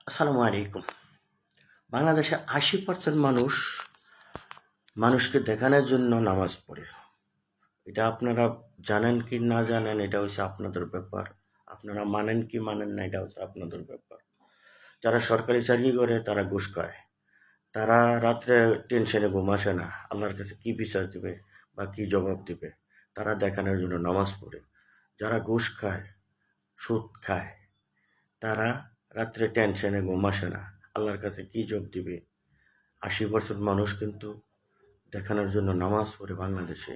আসসালামু আলাইকুম। বাংলাদেশে ৮০% মানুষ মানুষকে দেখানোর জন্য নামাজ পড়ে। এটা আপনারা জানেন কি না জানেন এটা হচ্ছে আপনাদের ব্যাপার। আপনারা মানেন কি মানেন না এটা হচ্ছে আপনাদের ব্যাপার। যারা সরকারি চাকরি করে তারা ঘুষ খায়। তারা রাত্রে টেনশনে ঘুম আসে না। আল্লাহর কাছে কি বিচার দিবে বা কি জবাব দিবে। তারা দেখানোর জন্য নামাজ পড়ে। যারা ঘুষ খায়, সুদ খায়, তারা রাত্রে টেনশনে ঘুম আসে না। আল্লাহর কাছে কি জবাব দিবে। ৮০% মানুষ কিন্তু দেখানোর জন্য নামাজ পড়ে বাংলাদেশে।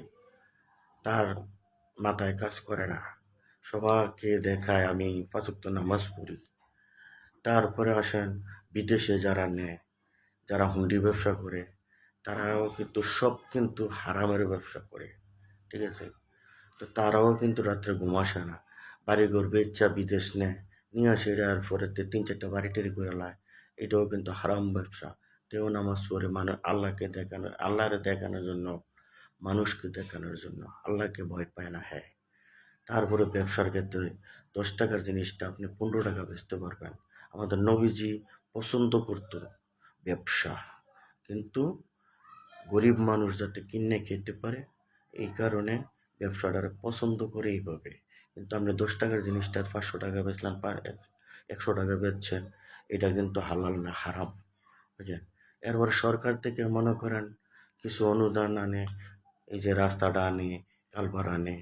তার মাথায় কাজ করে না। সবাইকে দেখায় আমি ৫ ওয়াক্ত নামাজ পড়ি। তারপরে আসেন বিদেশে যারা নেয়, যারা হুন্ডি ব্যবসা করে, তারাও কিন্তু সব কিন্তু হারামের ব্যবসা করে। ঠিক আছে? তো তারাও কিন্তু রাত্রে ঘুম আসে না। বাড়িঘর বেচ্চা বিদেশ নেয়, নিয়ে আসে আর পরে ৩-৪টা বাড়ি টাড়ি করে লায়। এটাও কিন্তু হারাম ব্যবসা। তেও নামাজ পড়ে মানে আল্লাহকে দেখানো, আল্লাহরে দেখানোর জন্য, মানুষকে দেখানোর জন্য। আল্লাহকে ভয় পায় না। হ্যাঁ, তারপরে ব্যবসার ক্ষেত্রে ১০ টাকার জিনিসটা আপনি ১৫ টাকা বেচতে পারবেন। আমাদের নবীজি পছন্দ করত ব্যবসা, কিন্তু গরিব মানুষ যাতে কিনে খেতে পারে এই কারণে ব্যবসাটারে পছন্দ করে এইভাবে। কিন্তু আপনি ১০ টাকার জিনিসটা ৫০০ টাকা বেচলেন, ১০০ টাকা বেচছেন, এটা কিন্তু হালাল না, হারাম। বুঝলেন? এরপর সরকার থেকে মনে করেন কিছু অনুদান আনে, এই যে রাস্তাটা আনে, কালভার আনে,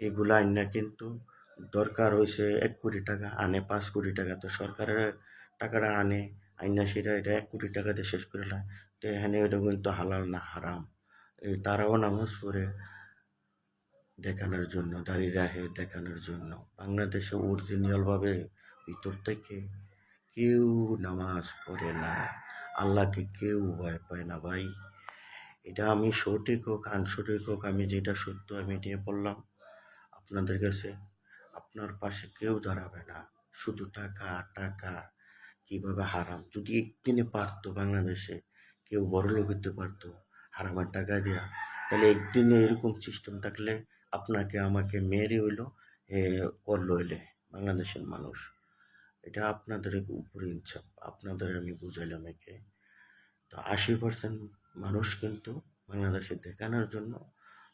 এগুলো আইনা কিন্তু দরকার হয়েছে ১ কোটি টাকা, আনে ৫ কোটি টাকা। তো সরকারের টাকাটা আনে, আইনা সেটা এটা ১ কোটি টাকাতে শেষ করে লায়। তো এখানে এটা কিন্তু হালাল না, হারাম। এই তারাও নামাজ পড়ে দেখানোর জন্য, দাঁড়িয়ে রাখে দেখানোর জন্য। বাংলাদেশে অরিজিনালভাবে ভিতর থেকে কেউ নামাজ পড়ে না। আল্লাহকে কেউ ভয় পায় না ভাই। এটা আমি সঠিক হোক আনসঠিক হোক, আমি যেটা সত্য আমি নিয়ে বললাম আপনাদের কাছে। আপনার পাশে কেউ দাঁড়াবে না। শুধু টাকা টাকা, কিভাবে হারাম। যদি একদিনে পারতো বাংলাদেশে কেউ বড়লোক হতে পারতো হারামের টাকা দিয়া, তাহলে একদিনে এরকম সিস্টেম থাকলে আপনাকে আমাকে মেরে হইলো করলো হইলে বাংলাদেশের মানুষ। এটা আপনাদের উপরে ইচ্ছা, আপনাদের আমি বুঝাইলাম একে। তো ৮০% মানুষ কিন্তু বাংলাদেশে দেখানোর জন্য,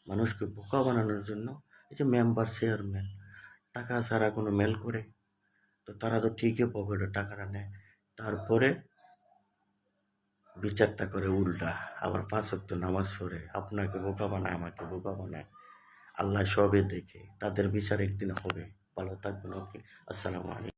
মানুষকে বোকা বানানোর জন্য, এই যে মেম্বার চেয়ারম্যান টাকা ছাড়া কোনো মেল করে? তো তারা তো ঠিকই পকেটে টাকাটা নেয়, তারপরে বিচারটা করে উল্টা। আবার ৫ ওয়াক্ত নামাজ পড়ে আপনাকে বোকা বানায়, আমাকে বোকা বানায়। আল্লাহ সবে দেখে, তাদের বিচার একদিন হবে। ভালো থাকবেন। ওকে, আসসালামু আলাইকুম।